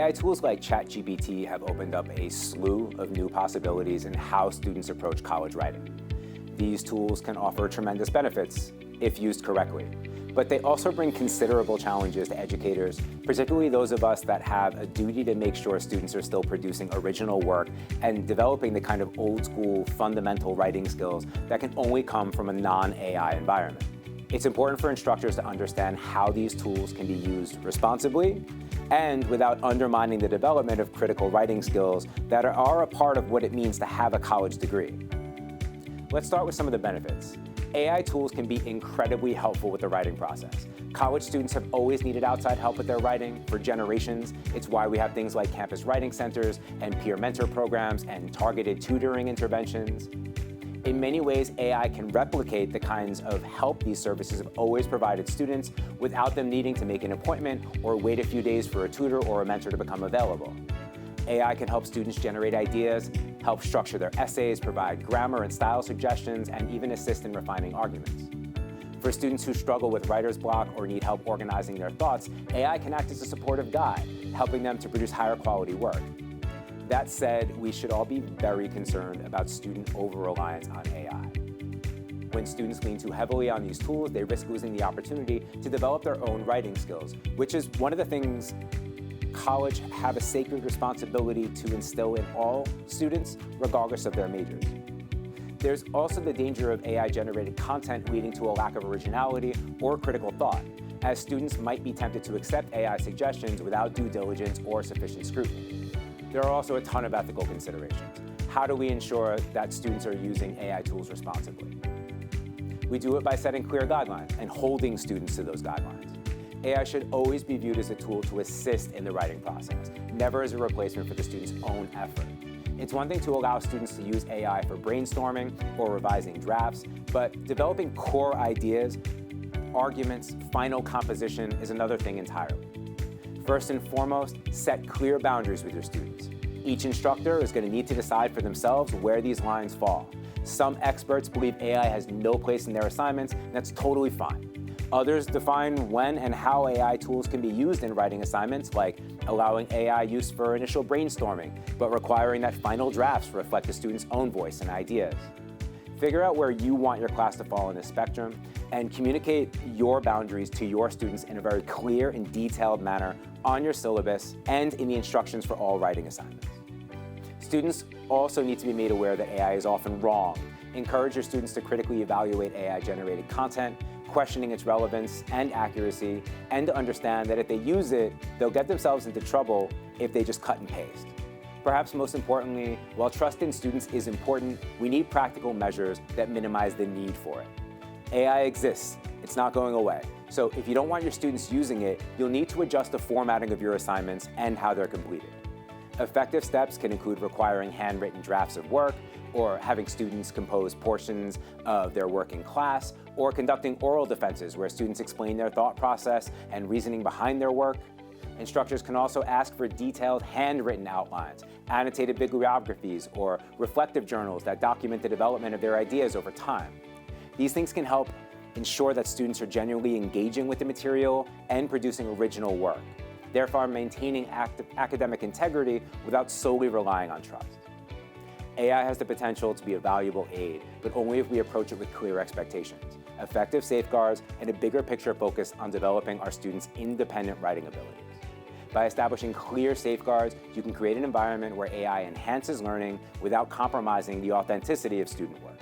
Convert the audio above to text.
AI tools like ChatGPT have opened up a slew of new possibilities in how students approach college writing. These tools can offer tremendous benefits if used correctly, but they also bring considerable challenges to educators, particularly those of us that have a duty to make sure students are still producing original work and developing the kind of old-school, fundamental writing skills that can only come from a non-AI environment. It's important for instructors to understand how these tools can be used responsibly and without undermining the development of critical writing skills that are a part of what it means to have a college degree. Let's start with some of the benefits. AI tools can be incredibly helpful with the writing process. College students have always needed outside help with their writing for generations. It's why we have things like campus writing centers and peer mentor programs and targeted tutoring interventions. In many ways, AI can replicate the kinds of help these services have always provided students without them needing to make an appointment or wait a few days for a tutor or a mentor to become available. AI can help students generate ideas, help structure their essays, provide grammar and style suggestions, and even assist in refining arguments. For students who struggle with writer's block or need help organizing their thoughts, AI can act as a supportive guide, helping them to produce higher quality work. That said, we should all be very concerned about student over-reliance on AI. When students lean too heavily on these tools, they risk losing the opportunity to develop their own writing skills, which is one of the things college have a sacred responsibility to instill in all students, regardless of their majors. There's also the danger of AI-generated content leading to a lack of originality or critical thought, as students might be tempted to accept AI suggestions without due diligence or sufficient scrutiny. There are also a ton of ethical considerations. How do we ensure that students are using AI tools responsibly? We do it by setting clear guidelines and holding students to those guidelines. AI should always be viewed as a tool to assist in the writing process, never as a replacement for the student's own effort. It's one thing to allow students to use AI for brainstorming or revising drafts, but developing core ideas, arguments, final composition is another thing entirely. First and foremost, set clear boundaries with your students. Each instructor is going to need to decide for themselves where these lines fall. Some experts believe AI has no place in their assignments, and that's totally fine. Others define when and how AI tools can be used in writing assignments, like allowing AI use for initial brainstorming, but requiring that final drafts reflect the student's own voice and ideas. Figure out where you want your class to fall in the spectrum and communicate your boundaries to your students in a very clear and detailed manner on your syllabus and in the instructions for all writing assignments. Students also need to be made aware that AI is often wrong. Encourage your students to critically evaluate AI-generated content, questioning its relevance and accuracy, and to understand that if they use it, they'll get themselves into trouble if they just cut and paste. Perhaps most importantly, while trust in students is important, we need practical measures that minimize the need for it. AI exists. It's not going away. So if you don't want your students using it, you'll need to adjust the formatting of your assignments and how they're completed. Effective steps can include requiring handwritten drafts of work, or having students compose portions of their work in class, or conducting oral defenses where students explain their thought process and reasoning behind their work. Instructors can also ask for detailed handwritten outlines, annotated bibliographies, or reflective journals that document the development of their ideas over time. These things can help ensure that students are genuinely engaging with the material and producing original work, therefore maintaining academic integrity without solely relying on trust. AI has the potential to be a valuable aid, but only if we approach it with clear expectations, effective safeguards, and a bigger picture focus on developing our students' independent writing abilities. By establishing clear safeguards, you can create an environment where AI enhances learning without compromising the authenticity of student work.